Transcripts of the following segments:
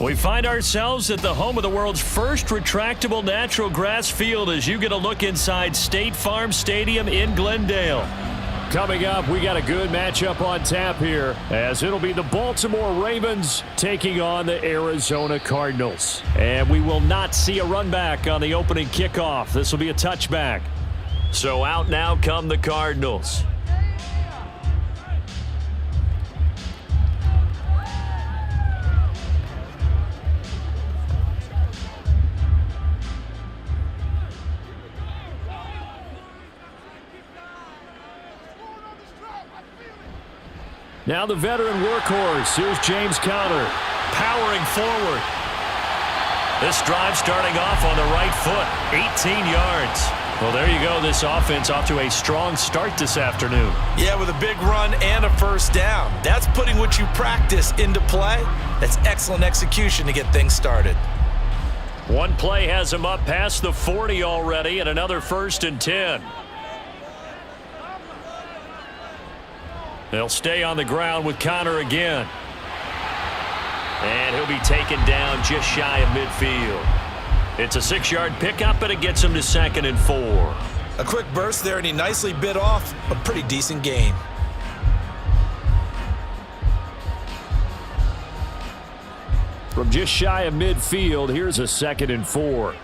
We find ourselves at the home of the world's first retractable natural grass field as you get a look inside State Farm Stadium in Glendale. Coming up, we got a good matchup on tap here as it'll be the Baltimore Ravens taking on the Arizona Cardinals. And we will not see a run back on the opening kickoff. This will be a touchback. So out now come the Cardinals. Now the veteran workhorse. Here's James Conner. Powering forward. This drive starting off on the right foot. 18 yards. Well, there you go. This offense off to a strong start this afternoon. Yeah, with a big run and a first down. That's putting what you practice into play. That's excellent execution to get things started. One play has him up past the 40 already, and another 1st and 10. They'll stay on the ground with Conner again. And he'll be taken down just shy of midfield. It's a 6-yard pickup, but it gets him to 2nd and 4. A quick burst there, and he nicely bit off a pretty decent gain. From just shy of midfield, here's a 2nd and 4.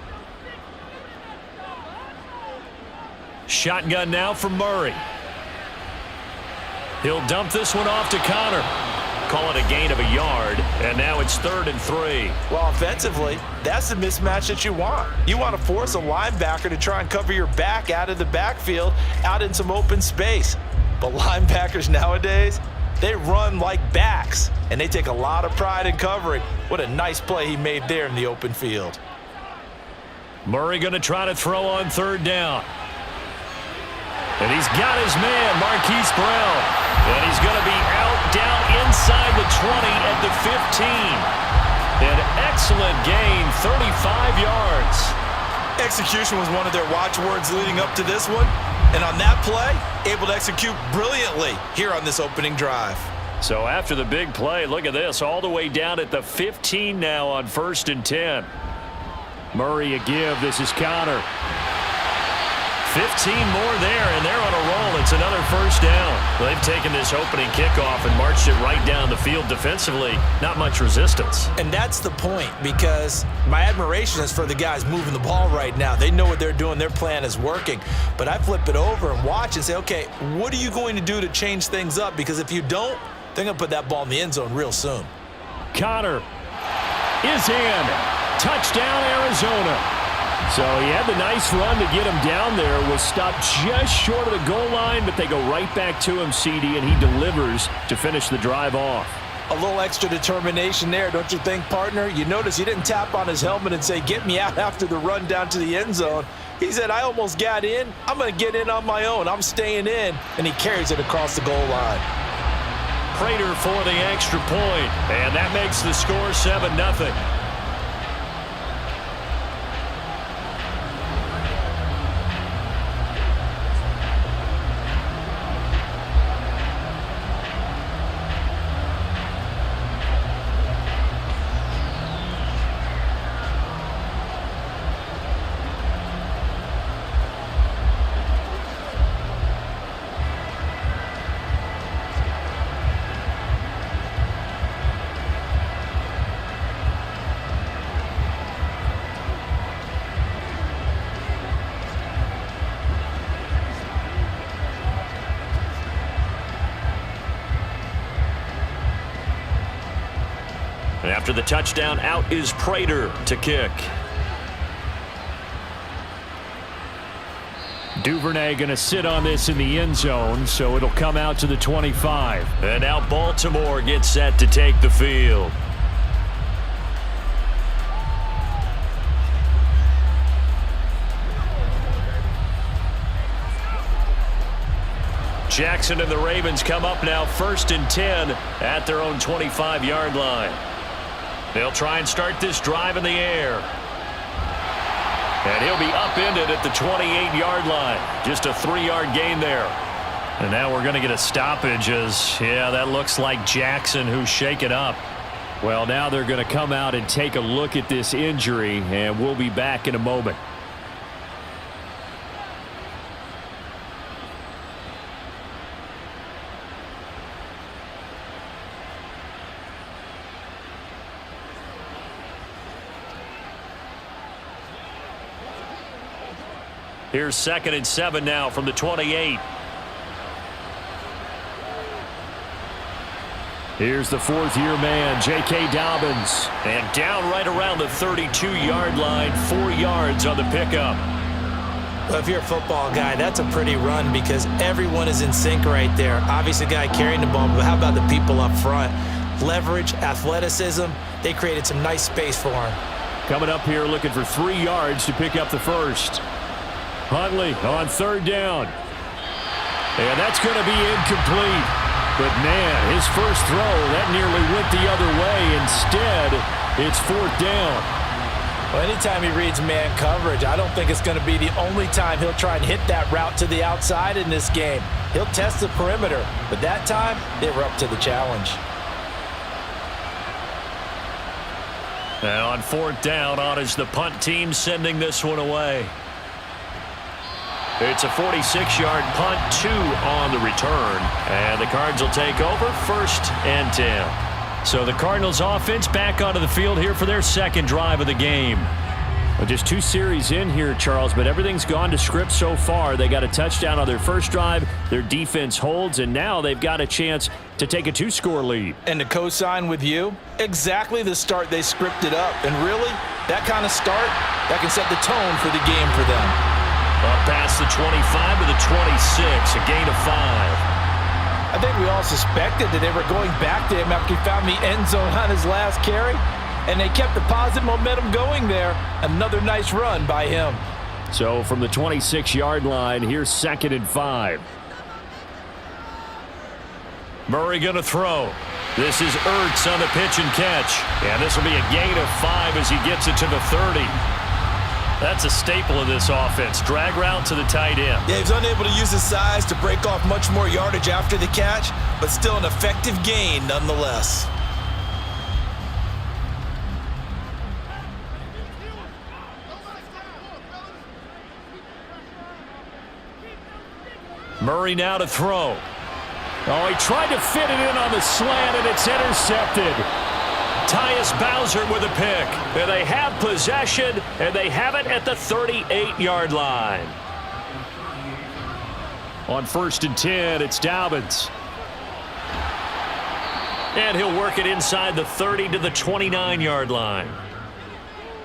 Shotgun now from Murray. He'll dump this one off to Conner. Call it a gain of a yard, and now it's 3rd and 3. Well, offensively, that's the mismatch that you want. You want to force a linebacker to try and cover your back out of the backfield, out in some open space. But linebackers nowadays, they run like backs, and they take a lot of pride in covering. What a nice play he made there in the open field. Murray going to try to throw on 3rd down. And he's got his man, Marquise Brown. And he's going to be out down inside the 20 at the 15. An excellent gain, 35 yards. Execution was one of their watchwords leading up to this one. And on that play, able to execute brilliantly here on this opening drive. So after the big play, look at this, all the way down at the 15 now on 1st and 10. Murray a give. This is Conner. 15 more there, and they're on a roll. It's another 1st down. They've taken this opening kickoff and marched it right down the field defensively. Not much resistance. And that's the point, because my admiration is for the guys moving the ball right now. They know what they're doing. Their plan is working. But I flip it over and watch and say, okay, what are you going to do to change things up? Because if you don't, they're going to put that ball in the end zone real soon. Conner is in. Touchdown, Arizona. So he had the nice run to get him down there, was stopped just short of the goal line, but they go right back to him, CD, and he delivers to finish the drive off. A little extra determination there, don't you think, partner? You notice he didn't tap on his helmet and say, get me out after the run down to the end zone. He said, I almost got in. I'm going to get in on my own. I'm staying in. And he carries it across the goal line. Prater for the extra point, and that makes the score 7-0. After the touchdown, out is Prater to kick. Duvernay going to sit on this in the end zone, so it'll come out to the 25. And now Baltimore gets set to take the field. Jackson and the Ravens come up now 1st and 10 at their own 25-yard line. They'll try and start this drive in the air. And he'll be upended at the 28-yard line. Just a 3-yard gain there. And now we're going to get a stoppage as, yeah, that looks like Jackson who's shaken up. Well, now they're going to come out and take a look at this injury, and we'll be back in a moment. Here's 2nd and 7 now from the 28. Here's the 4th-year man, J.K. Dobbins. And down right around the 32-yard line, 4 yards on the pickup. Well, if you're a football guy, that's a pretty run because everyone is in sync right there. Obviously, the guy carrying the ball, but how about the people up front? Leverage, athleticism, they created some nice space for him. Coming up here looking for 3 yards to pick up the first. Huntley on 3rd down. And that's going to be incomplete. But, man, his first throw, that nearly went the other way. Instead, it's 4th down. Well, anytime he reads man coverage, I don't think it's going to be the only time he'll try and hit that route to the outside in this game. He'll test the perimeter, but that time, they were up to the challenge. And on 4th down, on is the punt team sending this one away. It's a 46-yard punt, 2 on the return. And the Cards will take over 1st and 10. So the Cardinals offense back onto the field here for their 2nd drive of the game. Well, just 2 series in here, Charles, but everything's gone to script so far. They got a touchdown on their first drive. Their defense holds, and now they've got a chance to take a 2-score lead. And to co-sign with you, exactly the start they scripted up. And really, that kind of start, that can set the tone for the game for them. Up past the 25 to the 26, a gain of 5. I think we all suspected that they were going back to him after he found the end zone on his last carry, and they kept the positive momentum going there. Another nice run by him. So from the 26-yard line, here's 2nd and 5. Murray going to throw. This is Ertz on the pitch and catch. And this will be a gain of 5 as he gets it to the 30. That's a staple of this offense. Drag route to the tight end. Yeah, he's unable to use his size to break off much more yardage after the catch, but still an effective gain nonetheless. Murray now to throw. Oh, he tried to fit it in on the slant, and it's intercepted. Tyus Bowser with a pick. And they have possession, and they have it at the 38-yard line. On 1st and 10, it's Dobbins. And he'll work it inside the 30 to the 29-yard line.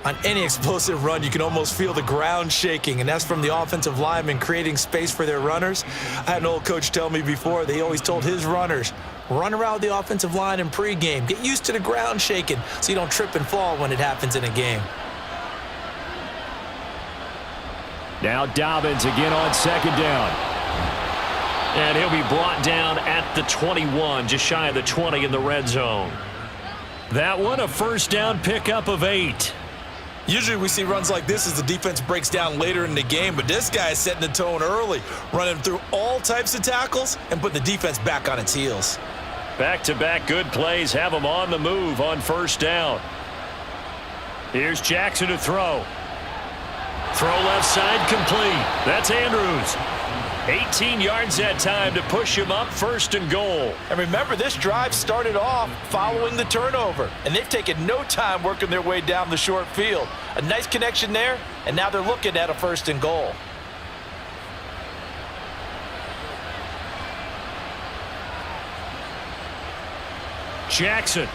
On any explosive run, you can almost feel the ground shaking, and that's from the offensive linemen creating space for their runners. I had an old coach tell me before, they always told his runners, run around the offensive line in pregame. Get used to the ground shaking so you don't trip and fall when it happens in a game. Now Dobbins again on 2nd down. And he'll be brought down at the 21, just shy of the 20 in the red zone. That one, a 1st down pickup of 8. Usually we see runs like this as the defense breaks down later in the game, but this guy is setting the tone early, running through all types of tackles and putting the defense back on its heels. Back-to-back good plays have him on the move on 1st down. Here's Jackson to throw. Throw left side complete. That's Andrews. 18 yards that time to push him up 1st and goal. And remember, this drive started off following the turnover, and they've taken no time working their way down the short field. A nice connection there, and now they're looking at a 1st and goal. Jackson.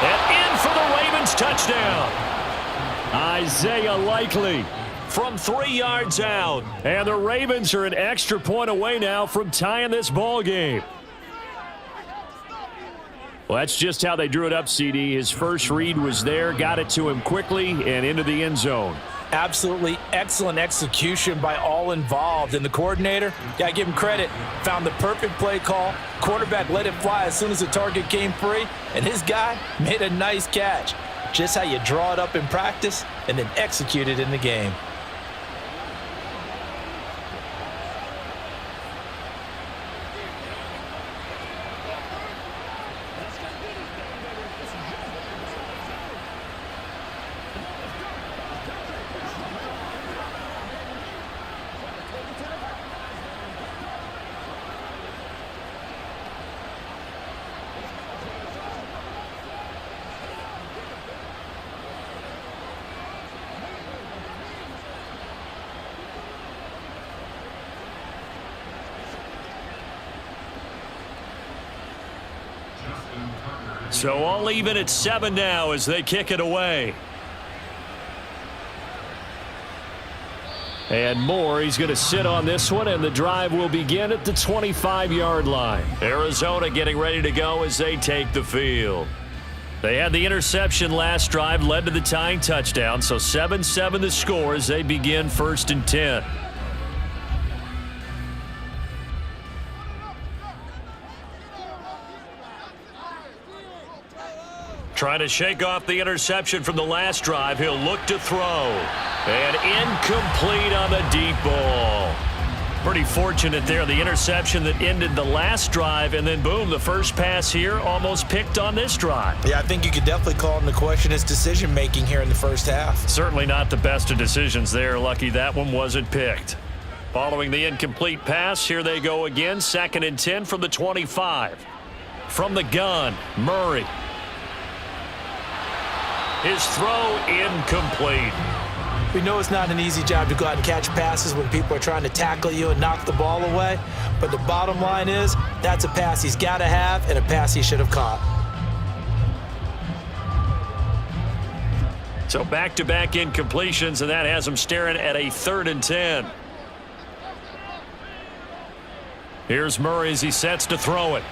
And in for the Ravens touchdown. Isaiah Likely from 3 yards out. And the Ravens are an extra point away now from tying this ball game. Well, that's just how they drew it up, CD. His first read was there, got it to him quickly and into the end zone. Absolutely excellent execution by all involved. And the coordinator, got to give him credit, found the perfect play call. Quarterback let it fly as soon as the target came free, and his guy made a nice catch. Just how you draw it up in practice and then execute it in the game. So all even at 7 now as they kick it away. And Moore, he's going to sit on this one, and the drive will begin at the 25-yard line. Arizona getting ready to go as they take the field. They had the interception last drive, led to the tying touchdown, so 7-7 the score as they begin 1st and 10. Trying to shake off the interception from the last drive. He'll look to throw. And incomplete on the deep ball. Pretty fortunate there. The interception that ended the last drive, and then boom, the first pass here almost picked on this drive. Yeah, I think you could definitely call into question his decision-making here in the first half. Certainly not the best of decisions there. Lucky that one wasn't picked. Following the incomplete pass, here they go again. 2nd and 10 from the 25. From the gun, Murray. His throw incomplete. We know it's not an easy job to go out and catch passes when people are trying to tackle you and knock the ball away. But the bottom line is, that's a pass he's got to have and a pass he should have caught. So back-to-back incompletions, and that has him staring at a 3rd and 10. Here's Murray as he sets to throw it.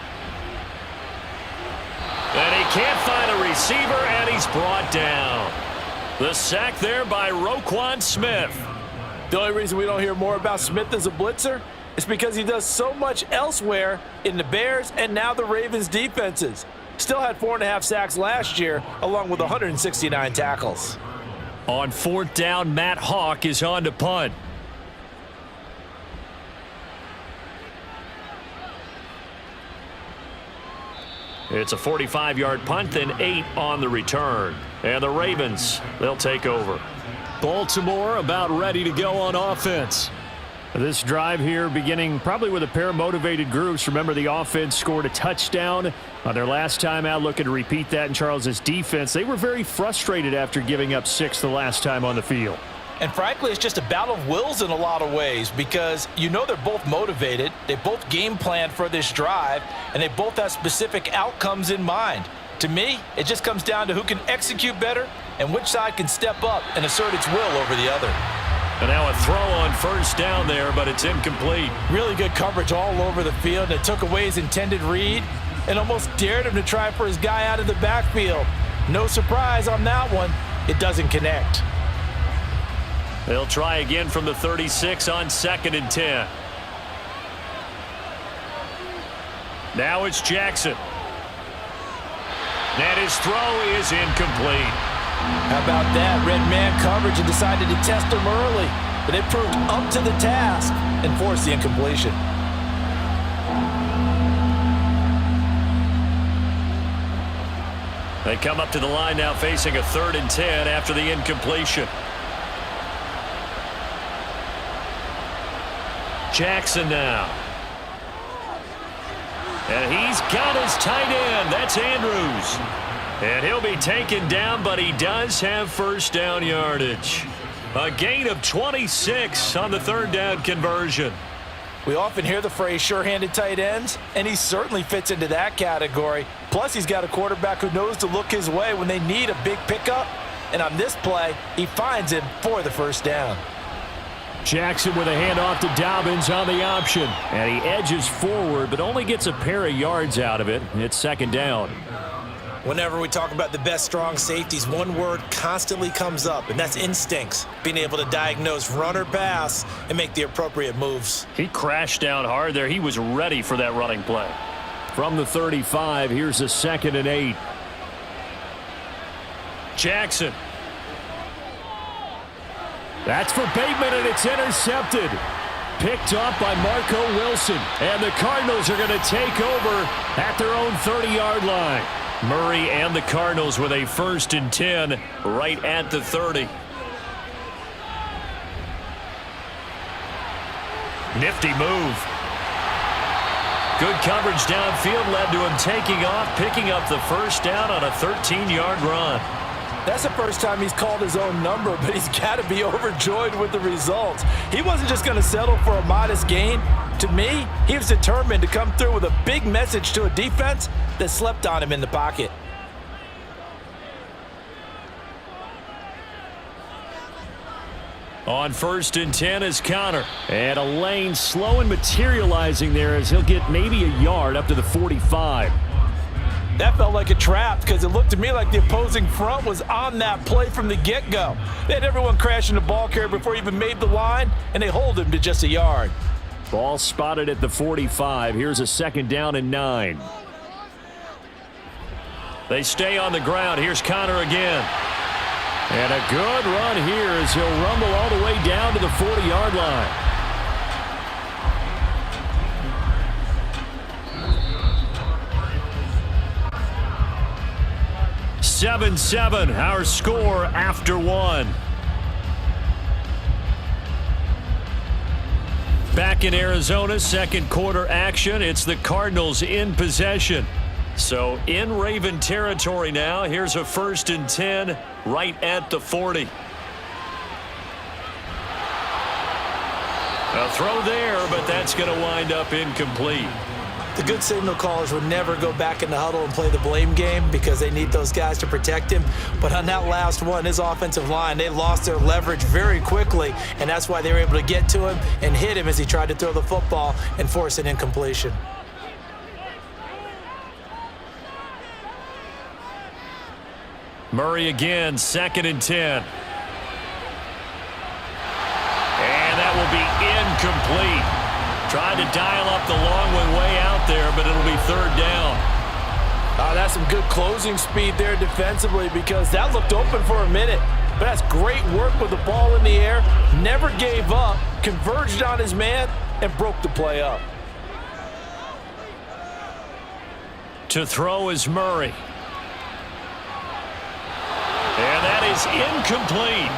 And he can't find a receiver, and he's brought down. The sack there by Roquan Smith. The only reason we don't hear more about Smith as a blitzer is because he does so much elsewhere in the Bears and now the Ravens defenses. Still had 4.5 sacks last year, along with 169 tackles. On 4th down, Matt Hawk is on to punt. It's a 45-yard punt, then 8 on the return. And the Ravens, they'll take over. Baltimore about ready to go on offense. This drive here beginning probably with a pair of motivated groups. Remember, the offense scored a touchdown on their last time out. Looking to repeat that in Charles's defense. They were very frustrated after giving up 6 the last time on the field. And frankly, it's just a battle of wills in a lot of ways because you know they're both motivated. They both game planned for this drive, and they both have specific outcomes in mind. To me, it just comes down to who can execute better and which side can step up and assert its will over the other. And now a throw on 1st down there, but it's incomplete. Really good coverage all over the field. It took away his intended read and almost dared him to try for his guy out of the backfield. No surprise on that one. It doesn't connect. They'll try again from the 36 on 2nd and 10. Now it's Jackson. And his throw is incomplete. How about that? Red man coverage and decided to test him early. But they proved up to the task and forced the incompletion. They come up to the line now facing a 3rd and 10 after the incompletion. Jackson now. And he's got his tight end. That's Andrews. And he'll be taken down, but he does have 1st down yardage. A gain of 26 on the 3rd down conversion. We often hear the phrase sure-handed tight ends, and he certainly fits into that category. Plus, he's got a quarterback who knows to look his way when they need a big pickup. And on this play, he finds him for the 1st down. Jackson with a handoff to Dobbins on the option. And he edges forward, but only gets a pair of yards out of it. It's 2nd down. Whenever we talk about the best strong safeties, one word constantly comes up, and that's instincts. Being able to diagnose run or pass and make the appropriate moves. He crashed down hard there. He was ready for that running play. From the 35, here's a 2nd and 8. Jackson. That's for Bateman, and it's intercepted. Picked up by Marco Wilson. And the Cardinals are going to take over at their own 30-yard line. Murray and the Cardinals with a 1st and 10 right at the 30. Nifty move. Good coverage downfield led to him taking off, picking up the 1st down on a 13-yard run. That's the first time he's called his own number, but he's got to be overjoyed with the results. He wasn't just going to settle for a modest gain. To me, he was determined to come through with a big message to a defense that slept on him in the pocket. On 1st and 10 is Connor. And a lane slow and materializing there as he'll get maybe a yard up to the 45. That felt like a trap because it looked to me like the opposing front was on that play from the get-go. They had everyone crashing the ball carrier before he even made the line, and they hold him to just a yard. Ball spotted at the 45. Here's a 2nd down and 9. They stay on the ground. Here's Connor again. And a good run here as he'll rumble all the way down to the 40-yard line. Seven, our score after 1. Back in Arizona, 2nd quarter action. It's the Cardinals in possession. So in Raven territory now. Here's a 1st and 10 right at the 40. A throw there, but that's going to wind up incomplete. The good signal callers would never go back in the huddle and play the blame game because they need those guys to protect him. But on that last one, his offensive line, they lost their leverage very quickly, and that's why they were able to get to him and hit him as he tried to throw the football and force an incompletion. Murray again, 2nd and 10. And that will be incomplete. Tried to dial up the long one way out there, but it'll be 3rd down. That's some good closing speed there defensively because that looked open for a minute. But that's great work with the ball in the air. Never gave up, converged on his man, and broke the play up. To throw is Murray. And that is incomplete.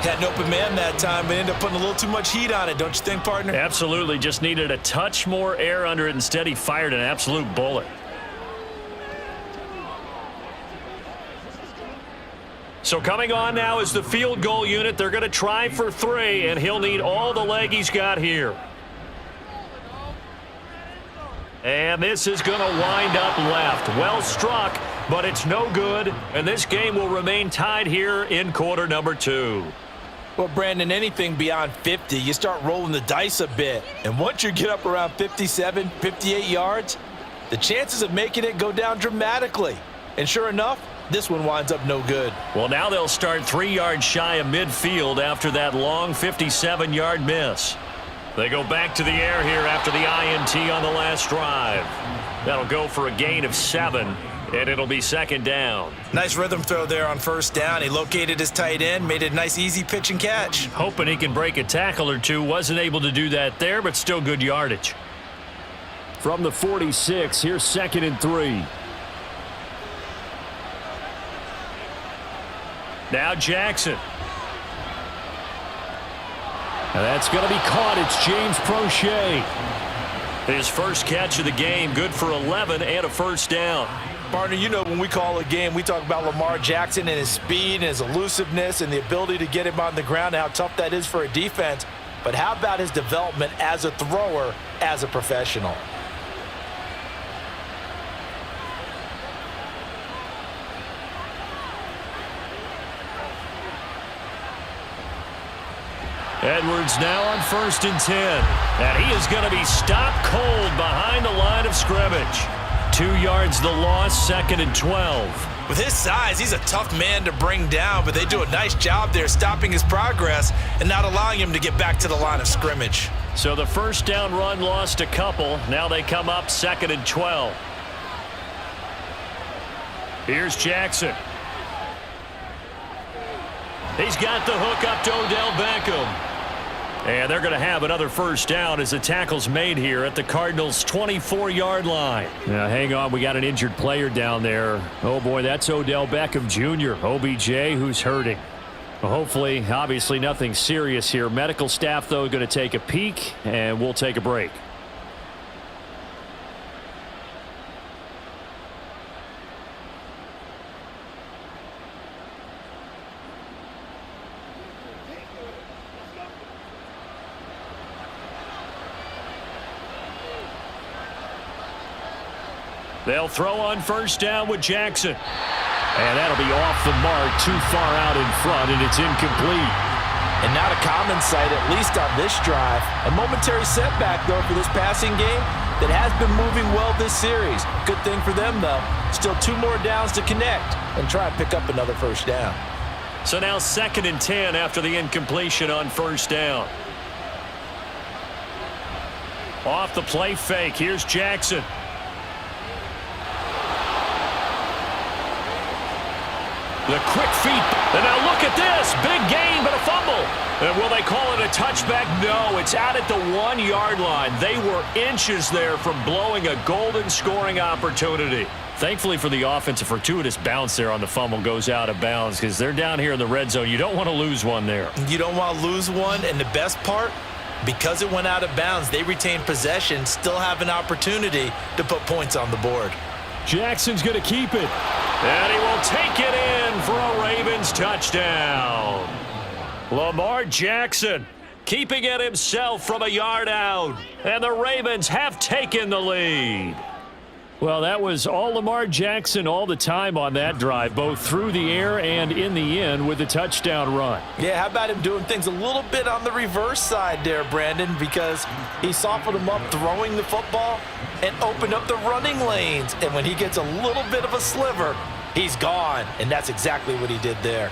Had an open man that time, but ended up putting a little too much heat on it, don't you think, partner? Absolutely. Just needed a touch more air under it. Instead, he fired an absolute bullet. So coming on now is the field goal unit. They're going to try for 3, and he'll need all the leg he's got here. And this is going to wind up left. Well struck, but it's no good. And this game will remain tied here in quarter number 2. Well, Brandon, anything beyond 50, you start rolling the dice a bit. And once you get up around 57, 58 yards, the chances of making it go down dramatically. And sure enough, this one winds up no good. Well, now they'll start 3 yards shy of midfield after that long 57-yard miss. They go back to the air here after the INT on the last drive. That'll go for a gain of 7. And it'll be 2nd down. Nice rhythm throw there on 1st down. He located his tight end, made it a nice easy pitch and catch. Hoping he can break a tackle or two. Wasn't able to do that there, but still good yardage. From the 46, here's 2nd and 3. Now Jackson. And that's going to be caught. It's James Prochet. His first catch of the game, good for 11 and a 1st down. Partner, you know when we call a game, we talk about Lamar Jackson and his speed and his elusiveness and the ability to get him on the ground and how tough that is for a defense. But how about his development as a thrower, as a professional? Edwards now on 1st and 10. And he is going to be stopped cold behind the line of scrimmage. 2 yards the loss, 2nd and 12. With his size, he's a tough man to bring down, but they do a nice job there stopping his progress and not allowing him to get back to the line of scrimmage. So the 1st down run lost a couple. Now they come up 2nd and 12. Here's Jackson. He's got the hook up to Odell Beckham. And they're going to have another 1st down as the tackle's made here at the Cardinals' 24-yard line. Now, hang on. We got an injured player down there. Oh, boy, that's Odell Beckham Jr., OBJ, who's hurting. Well, hopefully, obviously, nothing serious here. Medical staff, though, going to take a peek, and we'll take a break. They'll throw on first down with Jackson. And that'll be off the mark, too far out in front, and it's incomplete. And not a common sight, at least on this drive. A momentary setback, though, for this passing game that has been moving well this series. Good thing for them, though. Still 2 more downs to connect and try and pick up another first down. So now 2nd and 10 after the incompletion on first down. Off the play fake, here's Jackson. The quick feet. And now look at this. Big gain, but a fumble. And will they call it a touchback? No, it's out at the 1-yard line. They were inches there from blowing a golden scoring opportunity. Thankfully for the offense, a fortuitous bounce there on the fumble goes out of bounds because they're down here in the red zone. You don't want to lose one there. You don't want to lose one, and the best part, because it went out of bounds, they retain possession, still have an opportunity to put points on the board. Jackson's going to keep it. And he will take it in for a Ravens touchdown. Lamar Jackson keeping it himself from a yard out. And the Ravens have taken the lead. Well, that was all Lamar Jackson all the time on that drive, both through the air and in the end with the touchdown run. Yeah, how about him doing things a little bit on the reverse side there, Brandon, because he softened him up throwing the football and opened up the running lanes. And when he gets a little bit of a sliver, he's gone. And that's exactly what he did there.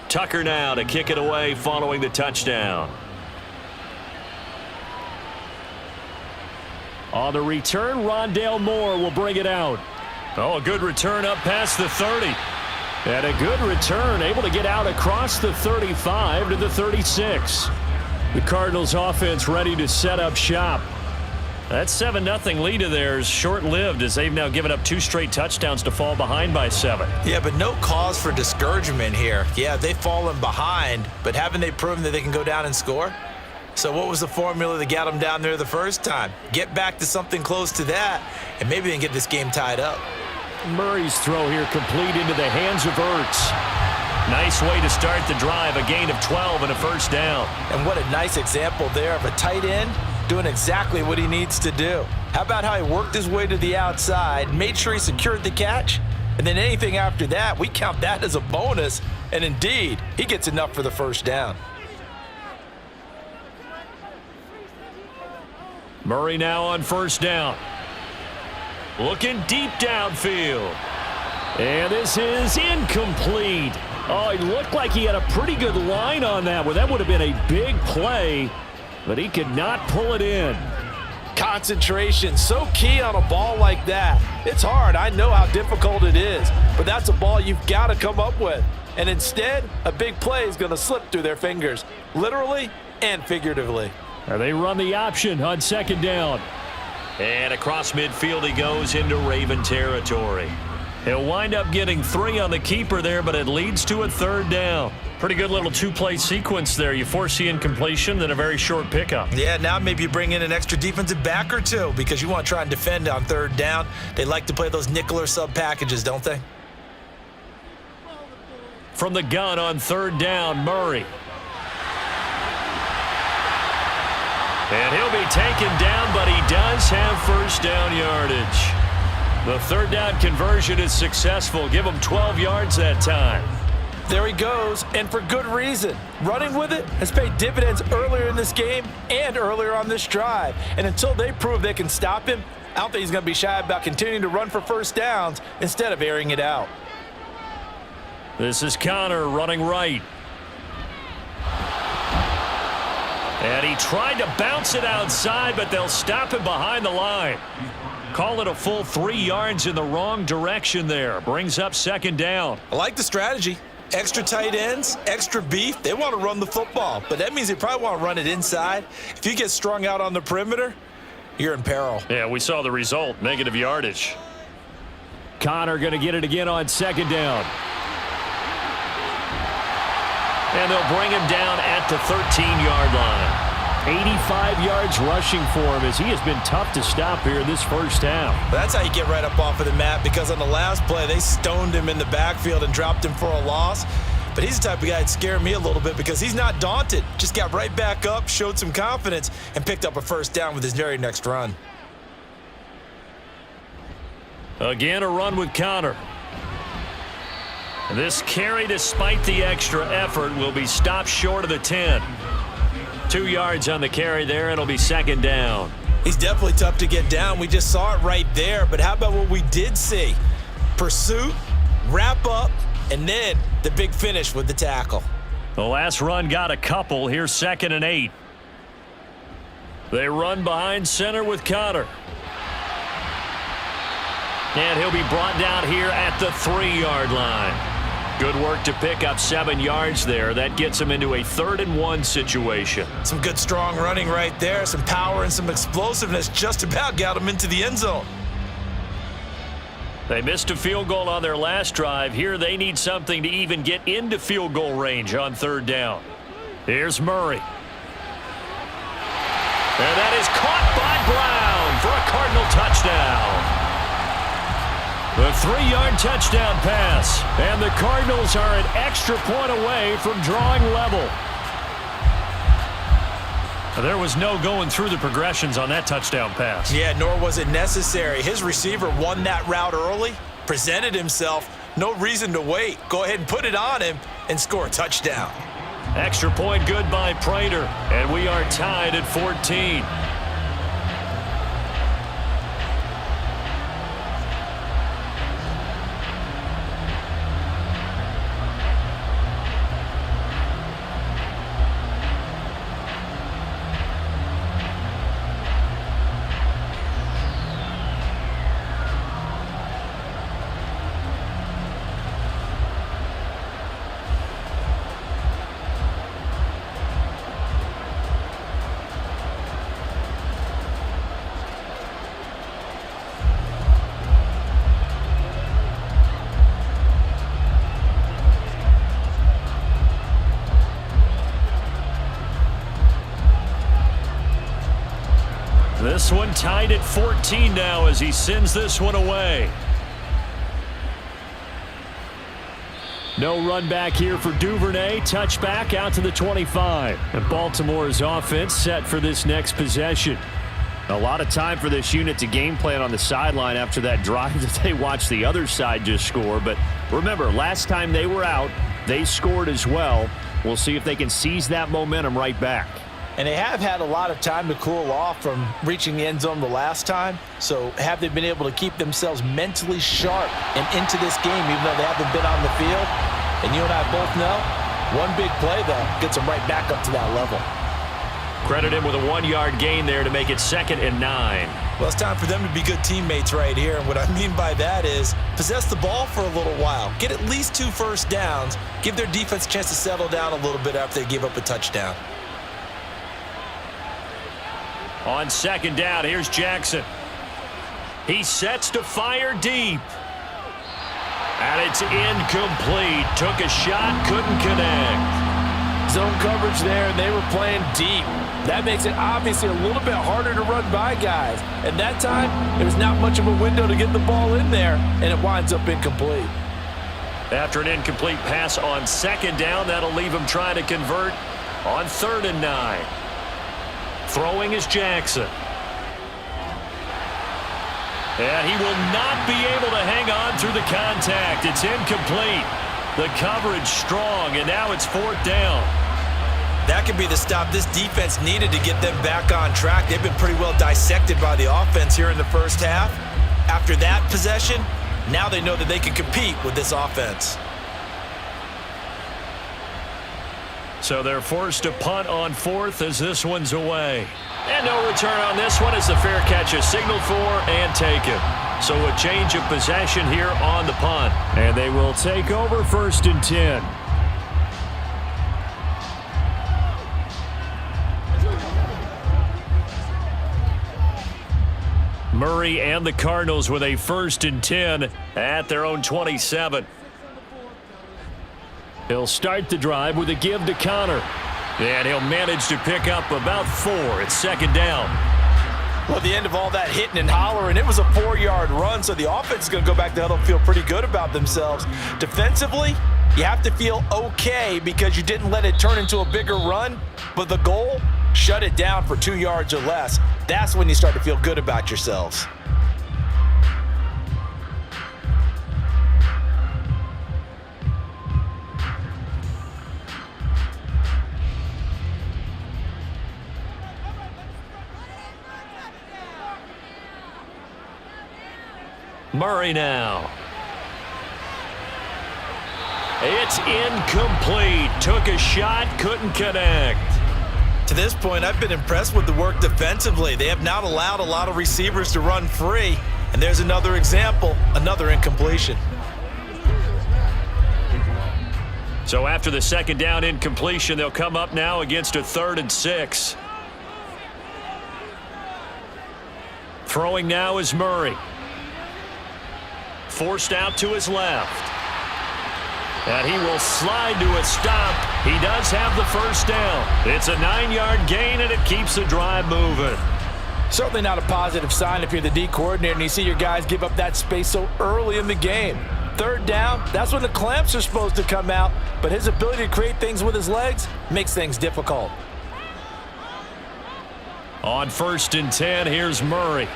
Tucker now to kick it away following the touchdown. On the return, Rondale Moore will bring it out. Oh, a good return up past the 30. And a good return, able to get out across the 35 to the 36. The Cardinals offense ready to set up shop. That 7-0 lead of theirs short-lived as they've now given up 2 straight touchdowns to fall behind by 7. Yeah, but no cause for discouragement here. Yeah, they've fallen behind, but haven't they proven that they can go down and score? So what was the formula that got them down there the first time? Get back to something close to that, and maybe they can get this game tied up. Murray's throw here complete into the hands of Ertz. Nice way to start the drive, a gain of 12 and a first down. And what a nice example there of a tight end doing exactly what he needs to do. How about how he worked his way to the outside, made sure he secured the catch, and then anything after that, we count that as a bonus, and indeed, he gets enough for the first down. Murray now on first down. Looking deep downfield. And this is incomplete. Oh, it looked like he had a pretty good line on that one. That would have been a big play, but he could not pull it in. Concentration, so key on a ball like that. It's hard. I know how difficult it is, but that's a ball you've got to come up with. And instead, a big play is going to slip through their fingers, literally and figuratively. And they run the option on second down. And across midfield he goes into Raven territory. He'll wind up getting 3 on the keeper there, but it leads to a third down. Pretty good little 2-play sequence there. You force the incompletion, then a very short pickup. Yeah, now maybe you bring in an extra defensive back or 2 because you want to try and defend on third down. They like to play those nickel or sub packages, don't they? From the gun on third down, Murray. And he'll be taken down, but he does have first down yardage. The third down conversion is successful. Give him 12 yards that time. There he goes, and for good reason. Running with it has paid dividends earlier in this game and earlier on this drive. And until they prove they can stop him, I don't think he's going to be shy about continuing to run for first downs instead of airing it out. This is Connor running right. And he tried to bounce it outside, but they'll stop him behind the line. Call it a full 3 yards in the wrong direction there. Brings up second down. I like the strategy. Extra tight ends, extra beef, they want to run the football, but that means they probably want to run it inside. If you get strung out on the perimeter, you're in peril. Yeah, we saw the result, negative yardage. Connor going to get it again on second down. And they'll bring him down at the 13-yard line. 85 yards rushing for him as he has been tough to stop here in this first half. That's how you get right up off of the mat, because on the last play, they stoned him in the backfield and dropped him for a loss. But he's the type of guy that scared me a little bit because he's not daunted. Just got right back up, showed some confidence, and picked up a first down with his very next run. Again, a run with Connor. This carry, despite the extra effort, will be stopped short of the 10. 2 yards on the carry there, and it'll be second down. He's definitely tough to get down. We just saw it right there. But how about what we did see? Pursuit, wrap up, and then the big finish with the tackle. The last run got a couple. Here's 2nd and 8. They run behind center with Connor. And he'll be brought down here at the 3-yard line. Good work to pick up 7 yards there. That gets him into a 3rd and 1 situation. Some good, strong running right there. Some power and some explosiveness just about got him into the end zone. They missed a field goal on their last drive. Here they need something to even get into field goal range on 3rd down. Here's Murray. And that is caught by Brown for a Cardinal touchdown. The 3-yard touchdown pass. And the Cardinals are an extra point away from drawing level. There was no going through the progressions on that touchdown pass. Yeah, nor was it necessary. His receiver won that route early, presented himself, no reason to wait. Go ahead and put it on him and score a touchdown. Extra point good by Prater, and we are tied at 14. This one tied at 14 now as he sends this one away. No run back here for Duvernay. Touchback out to the 25. And Baltimore's offense set for this next possession. A lot of time for this unit to game plan on the sideline after that drive that they watched the other side just score. But remember, last time they were out, they scored as well. We'll see if they can seize that momentum right back. And they have had a lot of time to cool off from reaching the end zone the last time. So have they been able to keep themselves mentally sharp and into this game, even though they haven't been on the field? And you and I both know, one big play, though, gets them right back up to that level. Credit him with a 1-yard gain there to make it 2nd and 9. Well, it's time for them to be good teammates right here. And what I mean by that is possess the ball for a little while. Get at least 2 first downs. Give their defense a chance to settle down a little bit after they give up a touchdown. On 2nd down, here's Jackson. He sets to fire deep. And it's incomplete. Took a shot, couldn't connect. Zone coverage there, and they were playing deep. That makes it obviously a little bit harder to run by guys. At that time, there was not much of a window to get the ball in there, and it winds up incomplete. After an incomplete pass on 2nd down, that'll leave him trying to convert on 3rd and 9. Throwing is Jackson. And he will not be able to hang on through the contact. It's incomplete. The coverage strong, and now it's 4th down. That could be the stop this defense needed to get them back on track. They've been pretty well dissected by the offense here in the first half. After that possession, now they know that they can compete with this offense. So they're forced to punt on 4th as this one's away. And no return on this one as the fair catch is signaled for and taken. So a change of possession here on the punt. And they will take over 1st and 10. Murray and the Cardinals with a 1st and 10 at their own 27. He'll start the drive with a give to Connor. And he'll manage to pick up about 4. It's 2nd down. Well, at the end of all that hitting and hollering, it was a 4-yard run, so the offense is going to go back to huddle and feel pretty good about themselves. Defensively, you have to feel okay because you didn't let it turn into a bigger run, but the goal, shut it down for 2 yards or less. That's when you start to feel good about yourselves. Murray now. It's incomplete. Took a shot, couldn't connect. To this point, I've been impressed with the work defensively. They have not allowed a lot of receivers to run free. And there's another example, another incompletion. So after the 2nd down incompletion, they'll come up now against a 3rd and 6. Throwing now is Murray. Forced out to his left. And he will slide to a stop. He does have the 1st down. It's a 9-yard gain, and it keeps the drive moving. Certainly not a positive sign if you're the D coordinator and you see your guys give up that space so early in the game. 3rd down, that's when the clamps are supposed to come out, but his ability to create things with his legs makes things difficult. On 1st and 10, here's Murray.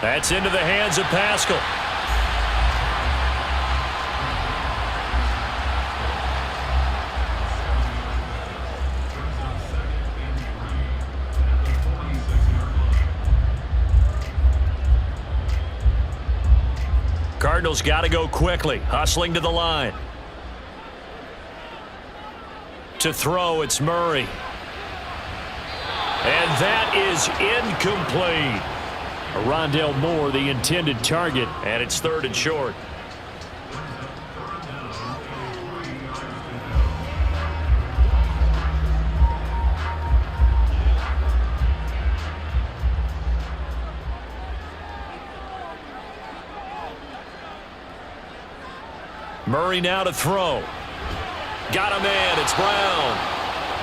That's into the hands of Pascal. Cardinals got to go quickly, hustling to the line. To throw, it's Murray. And that is incomplete. Rondale Moore, the intended target. And it's 3rd and short. Murray now to throw. Got a man. It's Brown.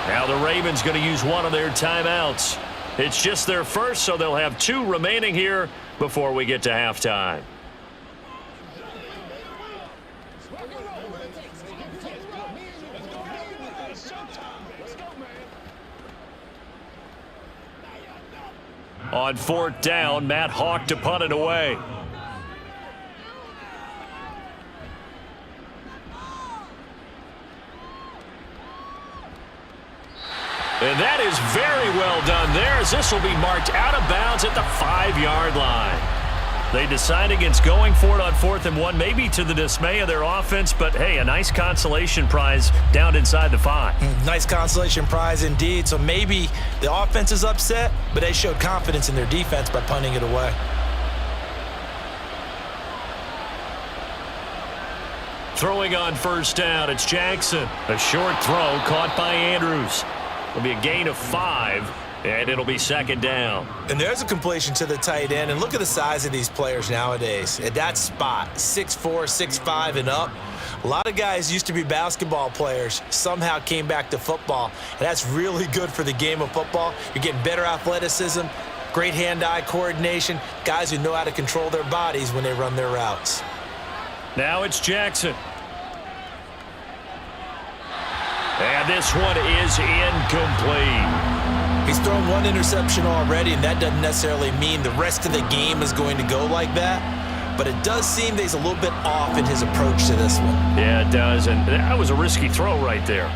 Now the Ravens going to use one of their timeouts. It's just their first, so they'll have 2 remaining here before we get to halftime. On 4th down, Matt Hawk to punt it away. And that is very well done there, as this will be marked out of bounds at the 5-yard line. They decide against going for it on 4th and 1, maybe to the dismay of their offense, but hey, a nice consolation prize down inside the 5. Nice consolation prize indeed. So maybe the offense is upset, but they showed confidence in their defense by punting it away. Throwing on 1st down, it's Jackson. A short throw caught by Andrews. It'll be a gain of 5, and it'll be 2nd down. And there's a completion to the tight end. And look at the size of these players nowadays. At that spot, 6'4", 6'5", and up. A lot of guys used to be basketball players, somehow came back to football. And that's really good for the game of football. You're getting better athleticism, great hand-eye coordination, guys who know how to control their bodies when they run their routes. Now it's Jackson. And this one is incomplete. He's thrown 1 interception already, and that doesn't necessarily mean the rest of the game is going to go like that. But it does seem that he's a little bit off in his approach to this one. Yeah, it does, and that was a risky throw right there.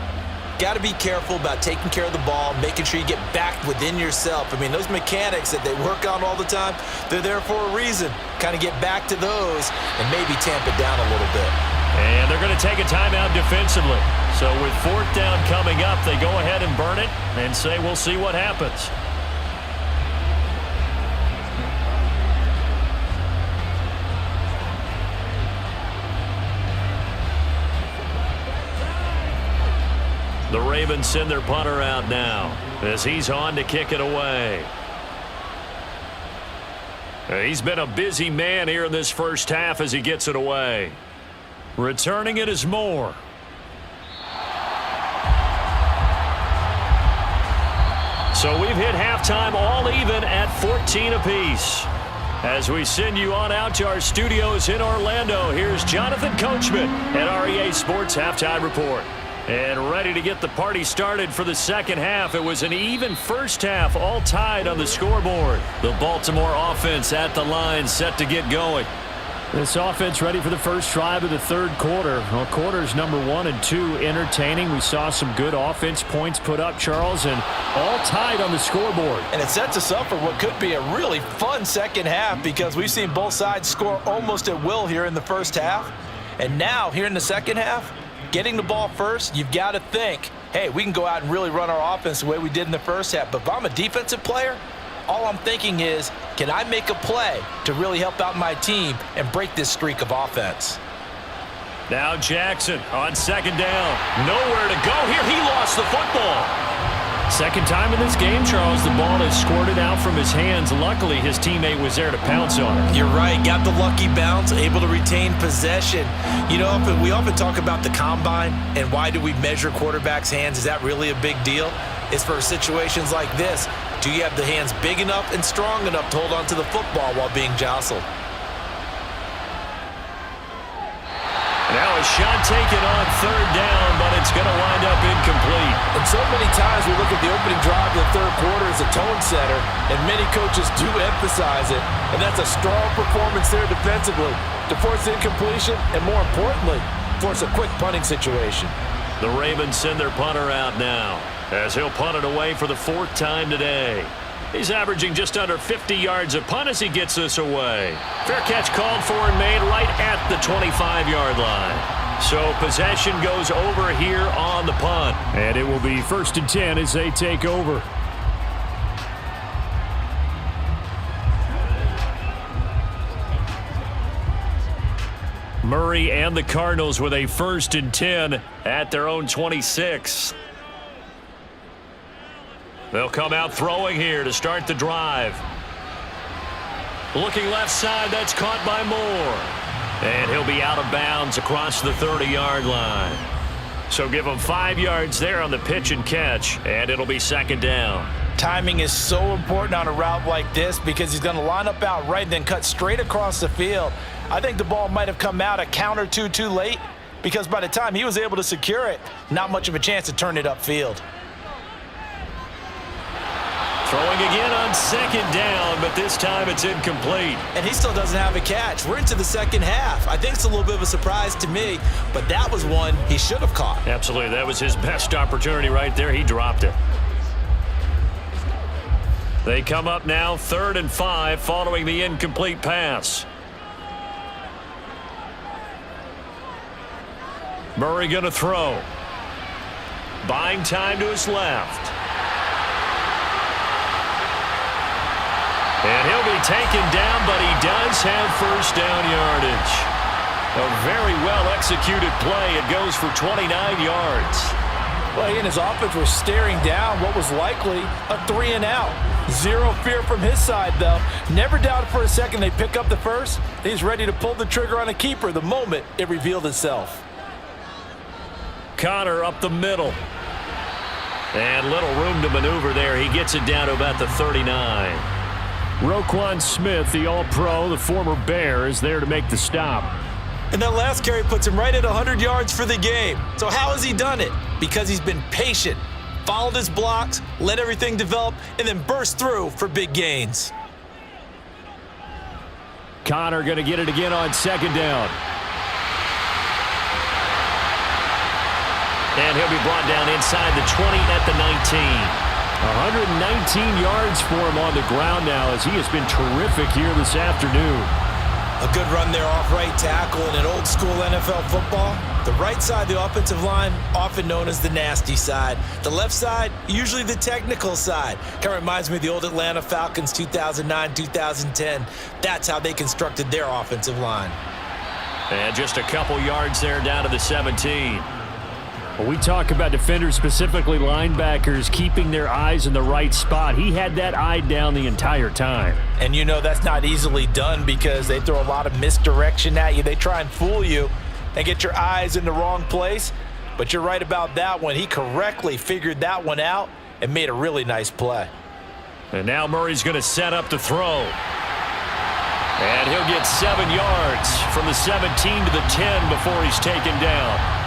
Got to be careful about taking care of the ball, making sure you get back within yourself. I mean, those mechanics that they work on all the time, they're there for a reason. Kind of get back to those and maybe tamp it down a little bit. And they're going to take a timeout defensively. So with 4th down coming up, they go ahead and burn it and say we'll see what happens. The Ravens send their punter out now as he's on to kick it away. He's been a busy man here in this first half as he gets it away. Returning it is Moore. So we've hit halftime all even at 14 apiece. As we send you on out to our studios in Orlando, here's Jonathan Coachman at REA Sports Halftime Report. And ready to get the party started for the second half. It was an even first half, all tied on the scoreboard. The Baltimore offense at the line, set to get going. This offense ready for the first drive of the third quarter. Well, quarters number 1 and 2 entertaining. We saw some good offense points put up, Charles, and all tied on the scoreboard. And it sets us up for what could be a really fun second half because we've seen both sides score almost at will here in the first half. And now, here in the second half, getting the ball first, you've got to think, hey, we can go out and really run our offense the way we did in the first half. But if I'm a defensive player, all I'm thinking is, can I make a play to really help out my team and break this streak of offense? Now Jackson on second down. Nowhere to go here. He lost the football. Second time in this game, Charles, the ball has squirted out from his hands. Luckily, his teammate was there to pounce on it. You're right. Got the lucky bounce, able to retain possession. You know, we often talk about the combine and why do we measure quarterbacks' hands. Is that really a big deal? It's for situations like this. Do you have the hands big enough and strong enough to hold on to the football while being jostled? Now a shot taken on third down, but it's going to wind up incomplete. And so many times we look at the opening drive of the third quarter as a tone setter, and many coaches do emphasize it. And that's a strong performance there defensively to force incompletion and, more importantly, force a quick punting situation. The Ravens send their punter out now as he'll punt it away for the fourth time today. He's averaging just under 50 yards a punt as he gets this away. Fair catch called for and made right at the 25-yard line. So possession goes over here on the punt. And it will be 1st and 10 as they take over. Murray and the Cardinals with a 1st and 10 at their own 26. They'll come out throwing here to start the drive. Looking left side, that's caught by Moore. And he'll be out of bounds across the 30-yard line. So give him 5 yards there on the pitch and catch, and it'll be second down. Timing is so important on a route like this because he's going to line up out right and then cut straight across the field. I think the ball might have come out a count or two too late because by the time he was able to secure it, not much of a chance to turn it upfield. Throwing again on second down, but this time it's incomplete. And he still doesn't have a catch. We're into the second half. I think it's a little bit of a surprise to me, but that was one he should have caught. Absolutely. That was his best opportunity right there. He dropped it. They come up now 3rd and 5 following the incomplete pass. Murray going to throw. Buying time to his left. And he'll be taken down, but he does have first down yardage. A very well-executed play. It goes for 29 yards. Well, he and his offense were staring down what was likely a 3-and-out. Zero fear from his side, though. Never doubted for a second they pick up the first. He's ready to pull the trigger on a keeper the moment it revealed itself. Connor up the middle. And little room to maneuver there. He gets it down to about the 39. Roquan Smith, the All-Pro, the former Bear, is there to make the stop. And that last carry puts him right at 100 yards for the game. So how has he done it? Because he's been patient, followed his blocks, let everything develop, and then burst through for big gains. Connor going to get it again on second down. And he'll be brought down inside the 20 at the 19. 119 yards for him on the ground now as he has been terrific here this afternoon. A good run there off right tackle in an old school NFL football. The right side of the offensive line, often known as the nasty side. The left side, usually the technical side. Kind of reminds me of the old Atlanta Falcons 2009-2010. That's how they constructed their offensive line. And just a couple yards there down to the 17. When we talk about defenders, specifically linebackers, keeping their eyes in the right spot, he had that eye down the entire time. And you know that's not easily done because they throw a lot of misdirection at you. They try and fool you and get your eyes in the wrong place. But you're right about that one. He correctly figured that one out and made a really nice play. And now Murray's going to set up to throw. And he'll get 7 yards from the 17 to the 10 before he's taken down.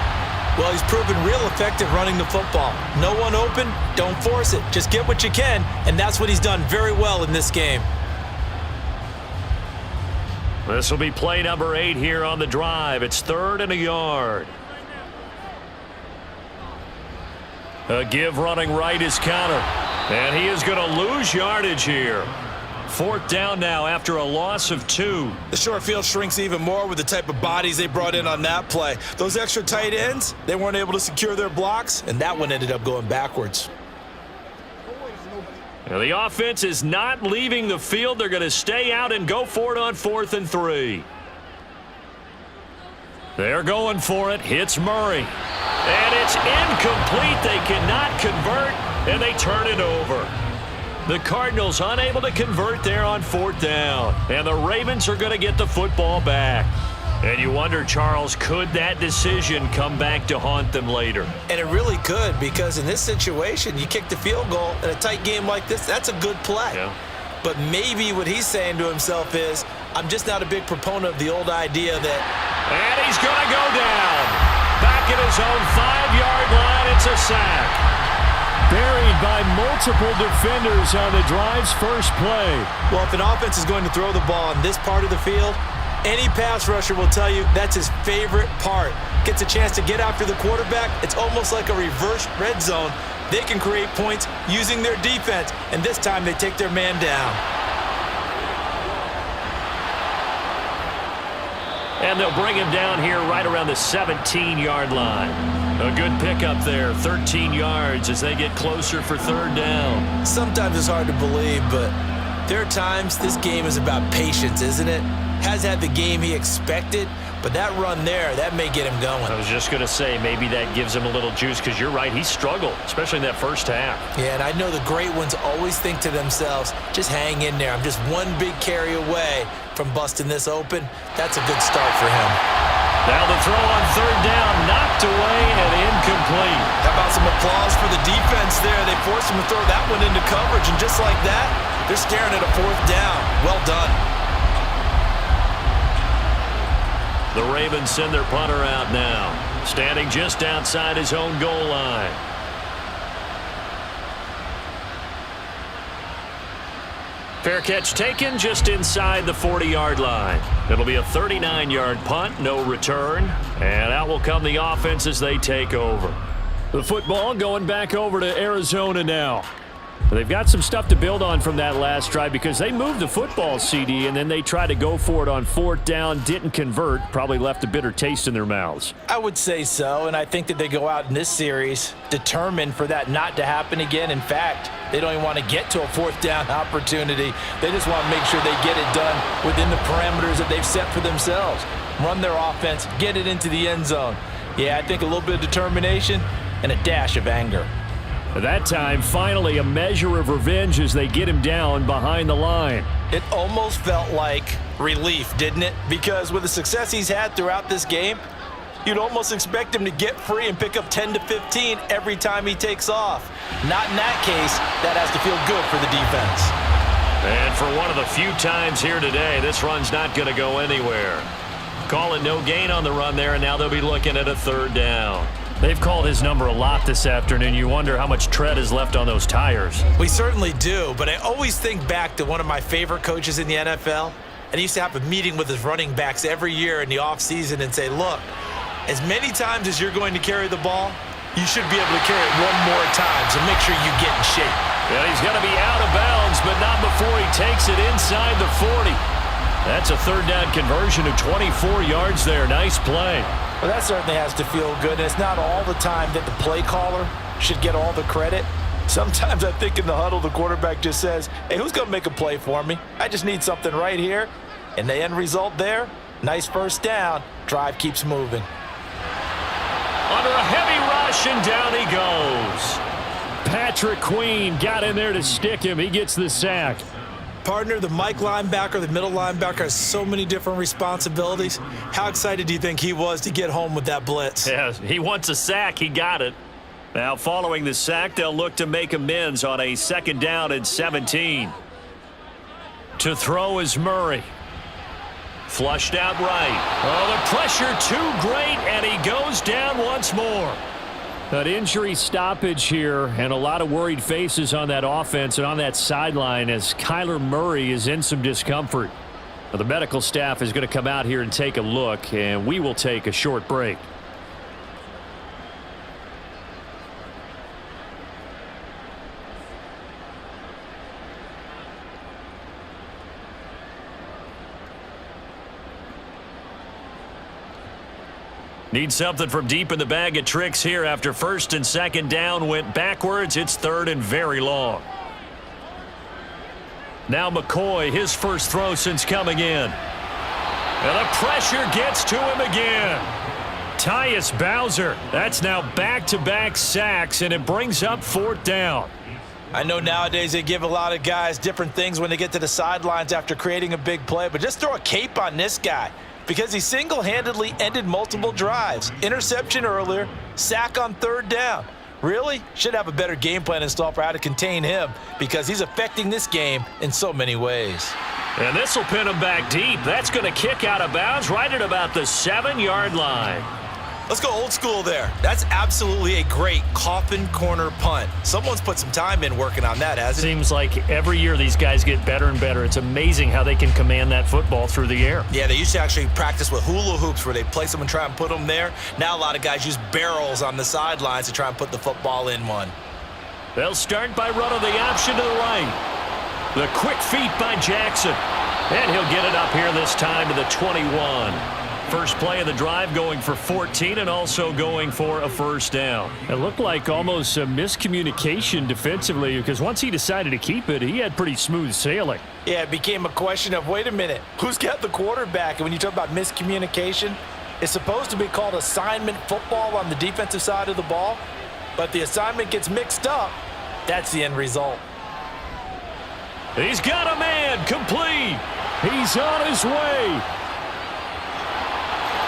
Well, he's proven real effective running the football. No one open, don't force it. Just get what you can, and that's what he's done very well in this game. This will be play number 8 here on the drive. It's 3rd and a yard. A give running right is counter. And he is going to lose yardage here. 4th down now after a loss of 2. The short field shrinks even more with the type of bodies they brought in on that play. Those extra tight ends, they weren't able to secure their blocks, and that one ended up going backwards. Now the offense is not leaving the field. They're going to stay out and go for it on 4th and 3. They're going for it. Hits Murray. And it's incomplete. They cannot convert, and they turn it over. The Cardinals unable to convert there on 4th down. And the Ravens are going to get the football back. And you wonder, Charles, could that decision come back to haunt them later? And it really could, because in this situation, you kick the field goal in a tight game like this, that's a good play. Yeah. But maybe what he's saying to himself is, I'm just not a big proponent of the old idea that... And he's going to go down. Back at his own 5-yard line, it's a sack. Buried by multiple defenders on the drive's first play. Well, if an offense is going to throw the ball in this part of the field, any pass rusher will tell you that's his favorite part. Gets a chance to get after the quarterback. It's almost like a reverse red zone. They can create points using their defense, and this time they take their man down. And they'll bring him down here right around the 17-yard line. A good pickup there, 13 yards as they get closer for 3rd down. Sometimes it's hard to believe, but there are times this game is about patience, isn't it? Has had the game he expected, but that run there, that may get him going. I was just going to say, maybe that gives him a little juice, because you're right, he struggled, especially in that first half. Yeah, and I know the great ones always think to themselves, just hang in there. I'm just one big carry away from busting this open. That's a good start for him. Now the throw on 3rd down, knocked away and incomplete. How about some applause for the defense there? They forced him to throw that one into coverage, and just like that, they're staring at a 4th down. Well done. The Ravens send their punter out now, standing just outside his own goal line. Fair catch taken just inside the 40-yard line. It'll be a 39-yard punt, no return, and out will come the offense as they take over. The football going back over to Arizona now. They've got some stuff to build on from that last drive because they moved the football, CD, and then they tried to go for it on 4th down, didn't convert, probably left a bitter taste in their mouths. I would say so, and I think that they go out in this series determined for that not to happen again. In fact, they don't even want to get to a 4th down opportunity. They just want to make sure they get it done within the parameters that they've set for themselves. Run their offense, get it into the end zone. Yeah, I think a little bit of determination and a dash of anger. At that time, finally a measure of revenge as they get him down behind the line. It almost felt like relief, didn't it? Because with the success he's had throughout this game, you'd almost expect him to get free and pick up 10 to 15 every time he takes off. Not in that case. That has to feel good for the defense. And for one of the few times here today, this run's not going to go anywhere. Calling no gain on the run there, and now they'll be looking at a 3rd down. They've called his number a lot this afternoon. You wonder how much tread is left on those tires. We certainly do, but I always think back to one of my favorite coaches in the NFL, and he used to have a meeting with his running backs every year in the offseason and say, look, as many times as you're going to carry the ball, you should be able to carry it one more time, so make sure you get in shape. Yeah, he's going to be out of bounds, but not before he takes it inside the 40. That's a 3rd down conversion of 24 yards there. Nice play. Well, that certainly has to feel good, and it's not all the time that the play caller should get all the credit. Sometimes I think in the huddle, the quarterback just says, hey, who's going to make a play for me? I just need something right here. And the end result there, nice 1st down. Drive keeps moving. Under a heavy run. rushing down he goes. Patrick Queen got in there to stick him. He gets the sack. Partner, the Mike linebacker, the middle linebacker has so many different responsibilities. How excited do you think he was to get home with that blitz? Yeah, he wants a sack. He got it. Now, following the sack, they'll look to make amends on a 2nd down and 17. To throw is Murray. Flushed out right. Oh, the pressure too great, and he goes down once more. An injury stoppage here and a lot of worried faces on that offense and on that sideline as Kyler Murray is in some discomfort. Now, the medical staff is going to come out here and take a look, and we will take a short break. Need something from deep in the bag of tricks here after 1st and 2nd down went backwards. It's 3rd and very long. Now McCoy, his first throw since coming in. And the pressure gets to him again. Tyus Bowser, that's now back-to-back sacks, and it brings up 4th down. I know nowadays they give a lot of guys different things when they get to the sidelines after creating a big play, but just throw a cape on this guy, because he single-handedly ended multiple drives. Interception earlier, sack on 3rd down. Really? Should have a better game plan installed for how to contain him, because he's affecting this game in so many ways. And this will pin him back deep. That's going to kick out of bounds right at about the 7-yard line. Let's go old school there. That's absolutely a great coffin corner punt. Someone's put some time in working on that, hasn't it? Seems like every year these guys get better and better. It's amazing how they can command that football through the air. Yeah, they used to actually practice with hula hoops where they place them and try and put them there. Now a lot of guys use barrels on the sidelines to try and put the football in one. They'll start by running the option to the right. The quick feet by Jackson. And he'll get it up here this time to the 21. First play of the drive going for 14 and also going for a 1st down. It looked like almost a miscommunication defensively because once he decided to keep it, he had pretty smooth sailing. Yeah, it became a question of, wait a minute, who's got the quarterback? And when you talk about miscommunication, it's supposed to be called assignment football on the defensive side of the ball, but the assignment gets mixed up. That's the end result. He's got a man, complete. He's on his way.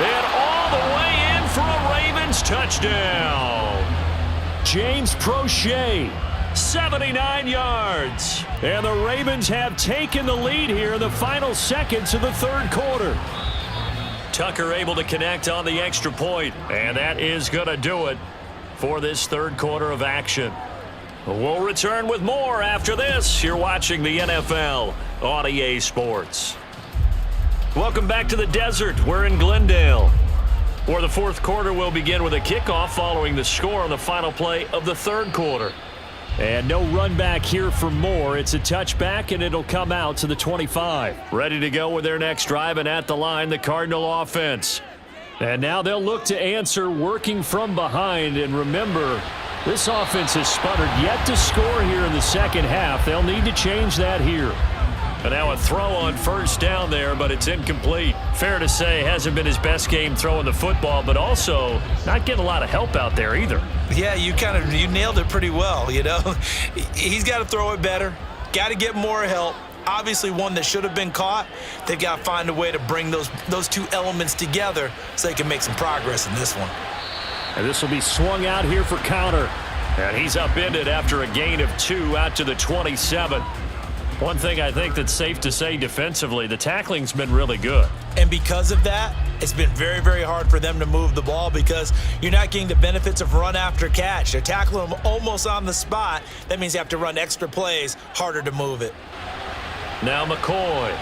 And all the way in for a Ravens touchdown. James Prochet, 79 yards. And the Ravens have taken the lead here in the final seconds of the 3rd quarter. Tucker able to connect on the extra point, and that is going to do it for this 3rd quarter of action. We'll return with more after this. You're watching the NFL on EA Sports. Welcome back to the desert. We're in Glendale, where the 4th quarter will begin with a kickoff following the score on the final play of the 3rd quarter. And no run back here for Moore. It's a touchback, and it'll come out to the 25. Ready to go with their next drive, and at the line, the Cardinal offense. And now they'll look to answer working from behind. And remember, this offense has sputtered yet to score here in the 2nd half. They'll need to change that here. And now a throw on 1st down there, but it's incomplete. Fair to say, hasn't been his best game throwing the football, but also not getting a lot of help out there either. Yeah, you nailed it pretty well, you know. He's got to throw it better, got to get more help. Obviously one that should have been caught. They've got to find a way to bring those two elements together so they can make some progress in this one. And this will be swung out here for counter. And he's upended after a gain of 2 out to the 27. One thing I think that's safe to say defensively, the tackling's been really good. And because of that, it's been very, very hard for them to move the ball because you're not getting the benefits of run after catch. They're tackling them almost on the spot. That means you have to run extra plays, harder to move it. Now McCoy.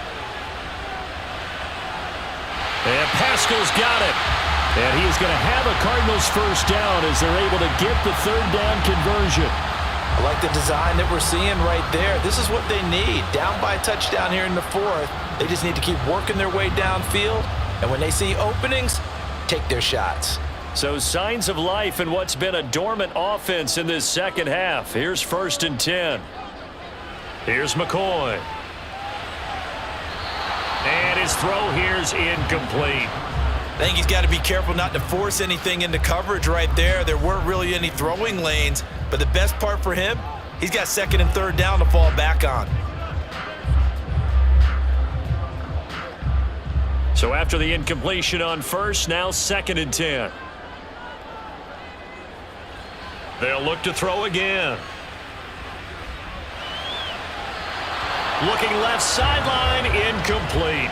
And Pascal's got it. And he is going to have a Cardinals 1st down as they're able to get the 3rd down conversion. I like the design that we're seeing right there. This is what they need. Down by a touchdown here in the 4th. They just need to keep working their way downfield. And when they see openings, take their shots. So signs of life in what's been a dormant offense in this 2nd half. Here's 1st and 10. Here's McCoy. And his throw here's incomplete. I think he's got to be careful not to force anything into coverage right there. There weren't really any throwing lanes, but the best part for him, he's got second and third down to fall back on. So after the incompletion on first, now second and 10. They'll look to throw again. Looking left sideline, incomplete.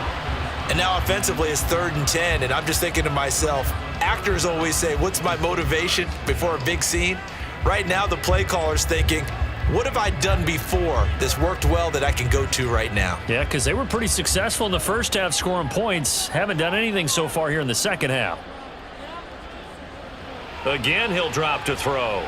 And now offensively it's third and 10, and I'm just thinking to myself, actors always say, what's my motivation before a big scene? Right now the play caller's thinking, what have I done before that's worked well that I can go to right now? Yeah, because they were pretty successful in the first half scoring points. Haven't done anything so far here in the second half. Again, he'll drop to throw.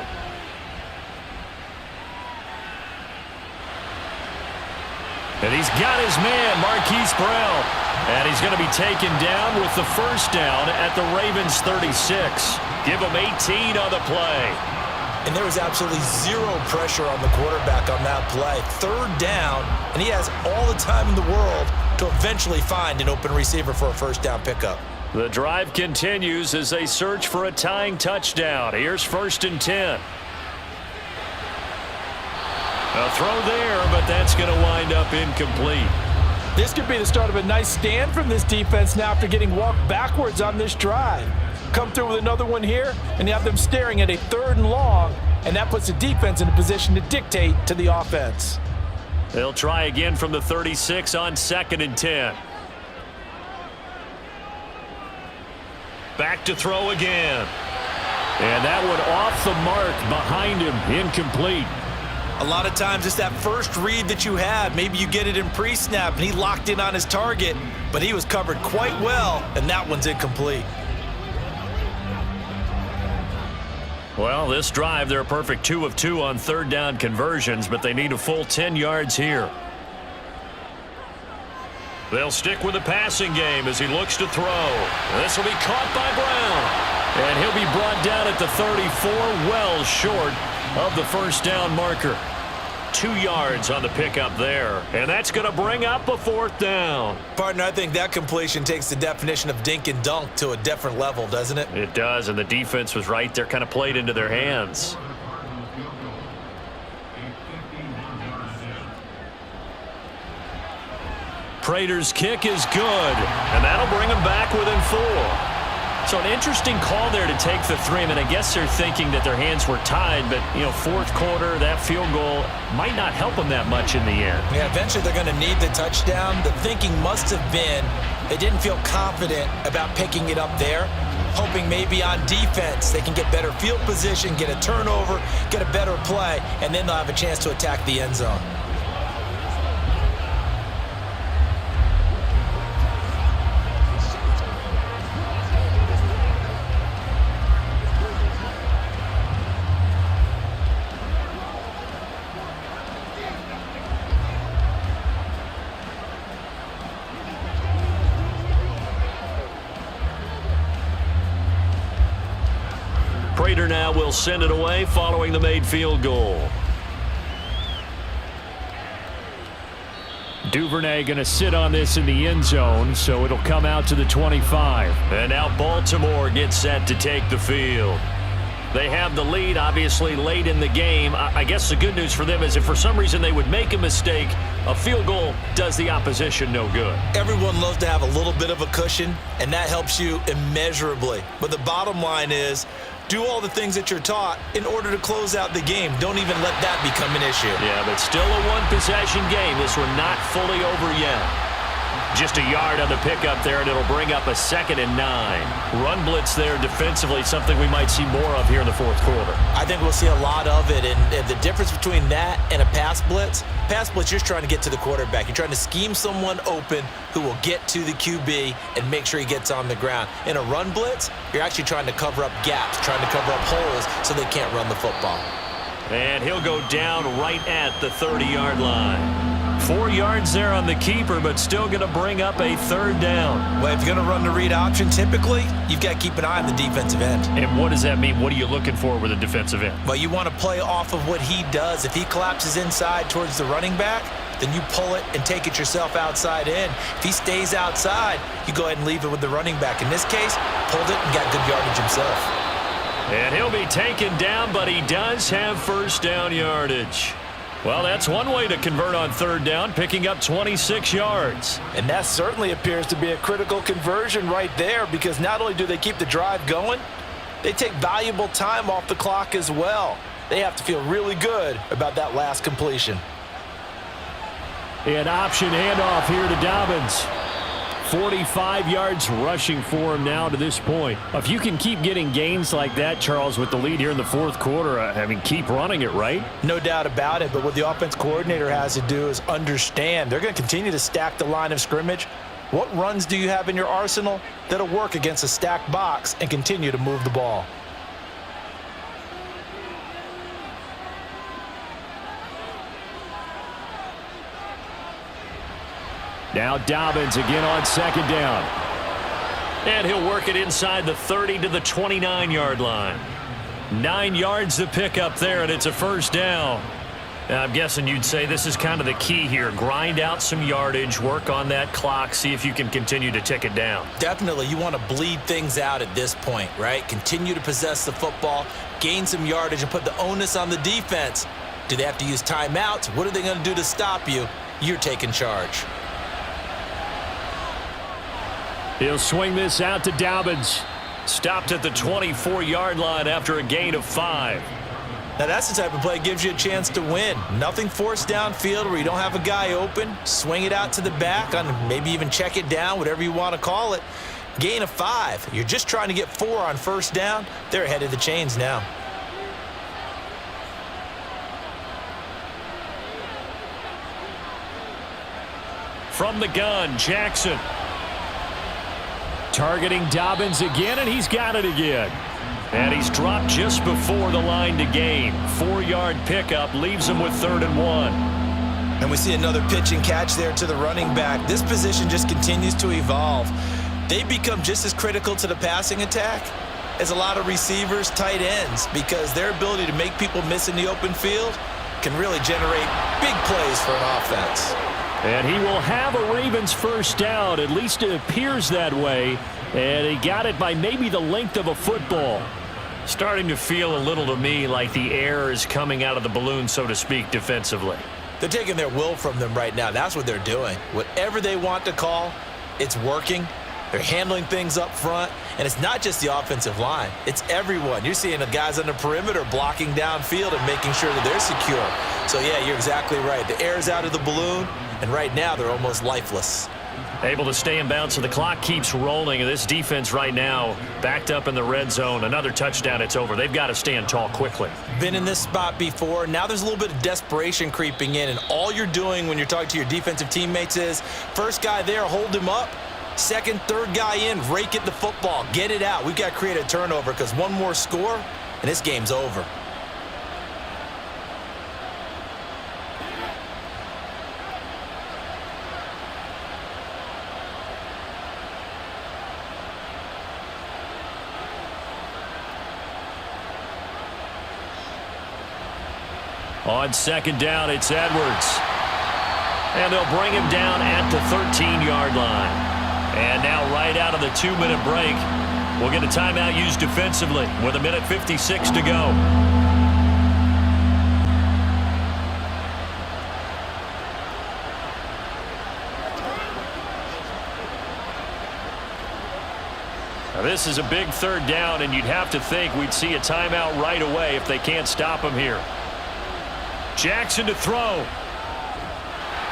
And he's got his man, Marquise Brown. And he's going to be taken down with the first down at the Ravens' 36. Give him 18 on the play. And there was absolutely zero pressure on the quarterback on that play. Third down, and he has all the time in the world to eventually find an open receiver for a first down pickup. The drive continues as they search for a tying touchdown. Here's first and 10. A throw there, but that's going to wind up incomplete. This could be the start of a nice stand from this defense now after getting walked backwards on this drive. Come through with another one here, and you have them staring at a third and long, and that puts the defense in a position to dictate to the offense. They'll try again from the 36 on second and 10. Back to throw again. And that one off the mark behind him, incomplete. A lot of times it's that first read that you have. Maybe you get it in pre-snap, and he locked in on his target, but he was covered quite well, and that one's incomplete. Well, this drive, they're a perfect 2 of 2 on third down conversions, but they need a full 10 yards here. They'll stick with the passing game as he looks to throw. This will be caught by Brown. And he'll be brought down at the 34, well short of the first down marker. 2 yards on the pickup there. And that's going to bring up a fourth down. Partner, I think that completion takes the definition of dink and dunk to a different level, doesn't it? It does, and the defense was right there, kind of played into their hands. Prater's kick is good, and that'll bring him back within 4. So an interesting call there to take the 3. I mean, I guess they're thinking that their hands were tied, but, you know, fourth quarter, that field goal might not help them that much in the end. Yeah, eventually they're going to need the touchdown. The thinking must have been they didn't feel confident about picking it up there, hoping maybe on defense they can get better field position, get a turnover, get a better play, and then they'll have a chance to attack the end zone. Prater now will send it away following the made field goal. Duvernay going to sit on this in the end zone, so it'll come out to the 25. And now Baltimore gets set to take the field. They have the lead, obviously, late in the game. I guess the good news for them is if for some reason they would make a mistake, a field goal does the opposition no good. Everyone loves to have a little bit of a cushion, and that helps you immeasurably. But the bottom line is, do all the things that you're taught in order to close out the game. Don't even let that become an issue. Yeah, but still a one-possession game. This one not fully over yet. Just a yard on the pickup there, and it'll bring up a 2nd and 9. Run blitz there defensively, something we might see more of here in the fourth quarter. I think we'll see a lot of it, and the difference between that and a pass blitz, you're just trying to get to the quarterback. You're trying to scheme someone open who will get to the QB and make sure he gets on the ground. In a run blitz, you're actually trying to cover up gaps, trying to cover up holes so they can't run the football. And he'll go down right at the 30-yard line. 4 yards there on the keeper, but still going to bring up a third down. Well, if you're going to run the read option, typically, you've got to keep an eye on the defensive end. And what does that mean? What are you looking for with a defensive end? Well, you want to play off of what he does. If he collapses inside towards the running back, then you pull it and take it yourself outside in. If he stays outside, you go ahead and leave it with the running back. In this case, pulled it and got good yardage himself. And he'll be taken down, but he does have first down yardage. Well, that's one way to convert on third down, picking up 26 yards. And that certainly appears to be a critical conversion right there, because not only do they keep the drive going, they take valuable time off the clock as well. They have to feel really good about that last completion. An option handoff here to Dobbins. 45 yards rushing for him now to this point. If you can keep getting gains like that, Charles, with the lead here in the fourth quarter, I mean, keep running it, right? No doubt about it, but what the offense coordinator has to do is understand they're going to continue to stack the line of scrimmage. What runs do you have in your arsenal that'll work against a stacked box and continue to move the ball? Now Dobbins again on second down. And he'll work it inside the 30 to the 29-yard line. 9 yards to pick up there, and it's a first down. Now, I'm guessing you'd say this is kind of the key here. Grind out some yardage, work on that clock, see if you can continue to tick it down. Definitely, you want to bleed things out at this point, right? Continue to possess the football, gain some yardage, and put the onus on the defense. Do they have to use timeouts? What are they going to do to stop you? You're taking charge. He'll swing this out to Dobbins. Stopped at the 24-yard line after a gain of 5. Now, that's the type of play that gives you a chance to win. Nothing forced downfield where you don't have a guy open. Swing it out to the back, on maybe even check it down, whatever you want to call it. Gain of 5. You're just trying to get 4 on first down. They're ahead of the chains now. From the gun, Jackson. Targeting Dobbins again, and he's got it again. And he's dropped just before the line to gain. 4-yard pickup leaves him with 3rd and 1. And we see another pitch and catch there to the running back. This position just continues to evolve. They become just as critical to the passing attack as a lot of receivers, tight ends, because their ability to make people miss in the open field can really generate big plays for an offense. And he will have a Ravens first down. At least it appears that way. And he got it by maybe the length of a football. Starting to feel a little to me like the air is coming out of the balloon, so to speak, defensively. They're taking their will from them right now. That's what they're doing. Whatever they want to call, it's working. They're handling things up front. And it's not just the offensive line. It's everyone. You're seeing the guys on the perimeter blocking downfield and making sure that they're secure. So, yeah, you're exactly right. The air's out of the balloon. And right now, they're almost lifeless. Able to stay in bounds, so the clock keeps rolling. And this defense right now backed up in the red zone. Another touchdown, it's over. They've got to stand tall quickly. Been in this spot before. Now there's a little bit of desperation creeping in. And all you're doing when you're talking to your defensive teammates is, first guy there, hold him up. Second, third guy in, rake at the football. Get it out. We've got to create a turnover because one more score, and this game's over. On second down, it's Edwards. And they'll bring him down at the 13-yard line. And now right out of the 2-minute break, we'll get a timeout used defensively with 1:56 to go. Now this is a big third down, and you'd have to think we'd see a timeout right away if they can't stop him here. Jackson to throw.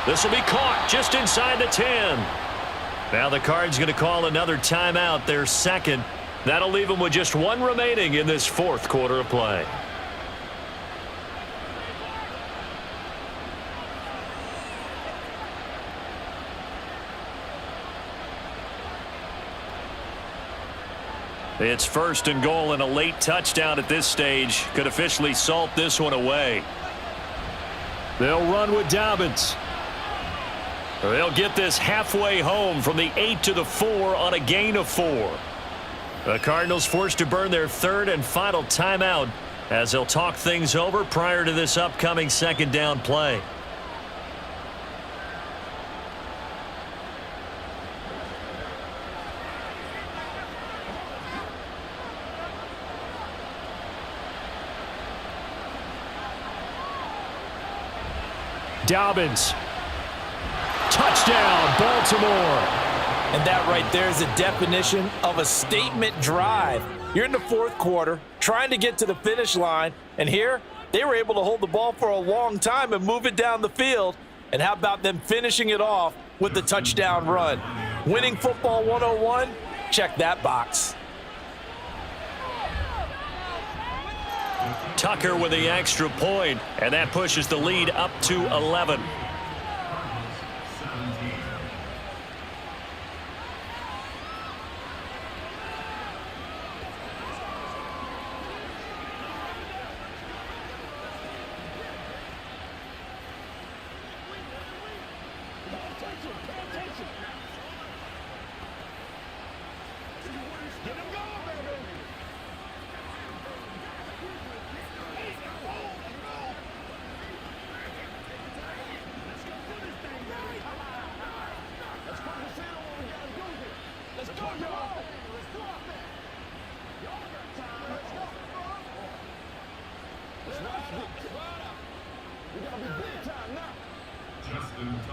This will be caught just inside the 10. Now the Cards going to call another timeout, their second. That'll leave them with just 1 remaining in this fourth quarter of play. It's 1st and goal, and a late touchdown at this stage could officially salt this one away. They'll run with Dobbins. They'll get this halfway home from the 8 to the 4 on a gain of 4. The Cardinals forced to burn their 3rd and final timeout as they'll talk things over prior to this upcoming second down play. Dobbins. Touchdown, Baltimore. And that right there is the definition of a statement drive. You're in the fourth quarter, trying to get to the finish line, and here they were able to hold the ball for a long time and move it down the field. And how about them finishing it off with the touchdown run? Winning football 101? Check that box. Tucker with the extra point, and that pushes the lead up to 11.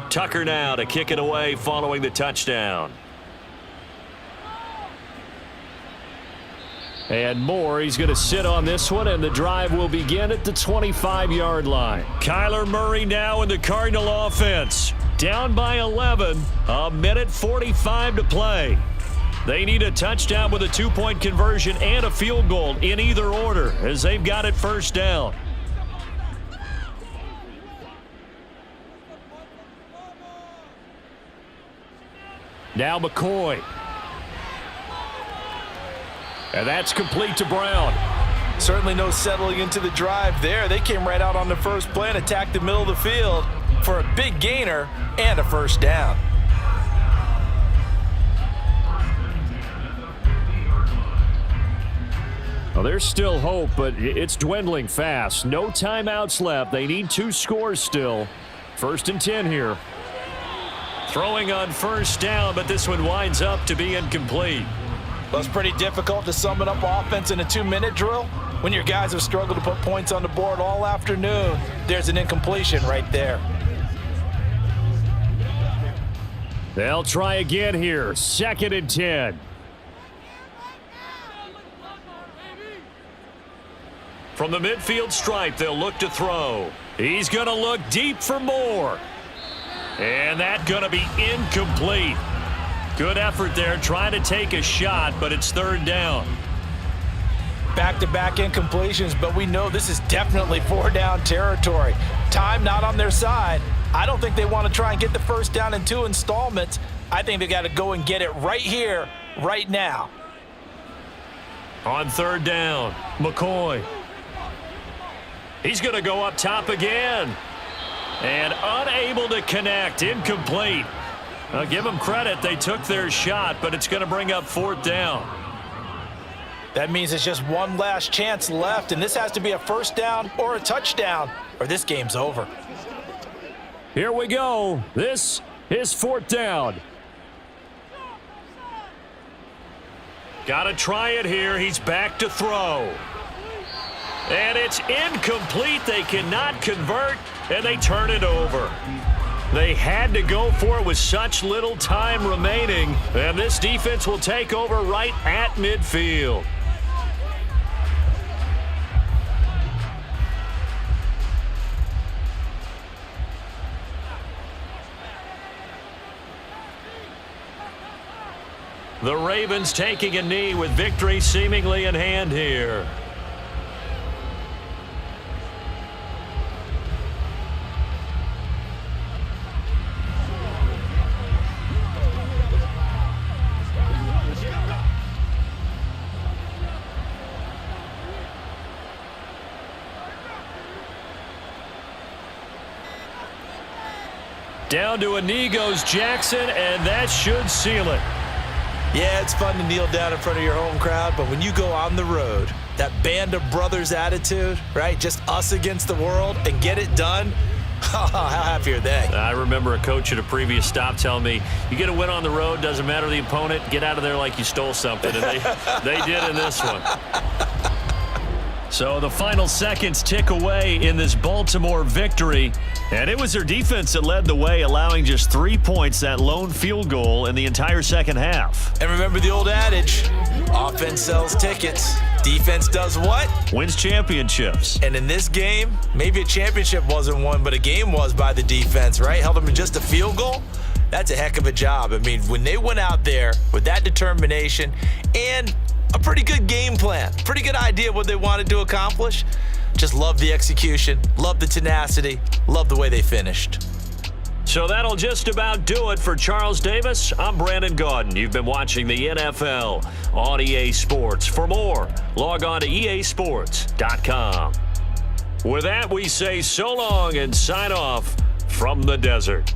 Tucker now to kick it away following the touchdown. And Moore, he's going to sit on this one, and the drive will begin at the 25-yard line. Kyler Murray now in the Cardinal offense. Down by 11, a minute 45 to play. They need a touchdown with a two-point conversion and a field goal in either order as they've got it first down. Now McCoy. And that's complete to Brown. Certainly no settling into the drive there. They came right out on the first play and attacked the middle of the field for a big gainer and a first down. Well, there's still hope, but it's dwindling fast. No timeouts left. They need 2 scores still. 1st and 10 here. Throwing on first down, but this one winds up to be incomplete. Well, it's pretty difficult to sum it up offense in a 2-minute drill. When your guys have struggled to put points on the board all afternoon, there's an incompletion right there. They'll try again here. 2nd and 10. From the midfield stripe, they'll look to throw. He's going to look deep for Moore. And that's going to be incomplete. Good effort there trying to take a shot, but it's 3rd down. Back-to-back incompletions, but we know this is definitely 4-down territory. Time not on their side. I don't think they want to try and get the first down in 2 installments. I think they got to go and get it right here, right now. On 3rd down, McCoy. He's going to go up top again. And unable to connect, incomplete. I'll give them credit. They took their shot, but it's going to bring up 4th down. That means it's just one last chance left, and this has to be a first down or a touchdown, or this game's over. Here we go. This is 4th down. Got to try it here. He's back to throw. And it's incomplete. They cannot convert, and they turn it over. They had to go for it with such little time remaining, and this defense will take over right at midfield. The Ravens taking a knee with victory seemingly in hand here. Down to a knee goes Jackson, and that should seal it. Yeah, it's fun to kneel down in front of your home crowd, but when you go on the road, that band of brothers attitude, right? Just us against the world and get it done. How happy are they? I remember a coach at a previous stop telling me, you get a win on the road, doesn't matter the opponent, get out of there like you stole something. And they did in this one. So the final seconds tick away in this Baltimore victory. And it was their defense that led the way, allowing just 3 points, that lone field goal in the entire second half. And remember the old adage, offense sells tickets. Defense does what? Wins championships. And in this game, maybe a championship wasn't won, but a game was by the defense, right? Held them to just a field goal. That's a heck of a job. I mean, when they went out there with that determination and a pretty good game plan, pretty good idea what they wanted to accomplish, just love the execution, love the tenacity, love the way they finished. So that'll just about do it for Charles Davis. I'm Brandon Gaudin. You've been watching the NFL on EA Sports. For more, log on to easports.com. With that, we say so long and sign off from the desert.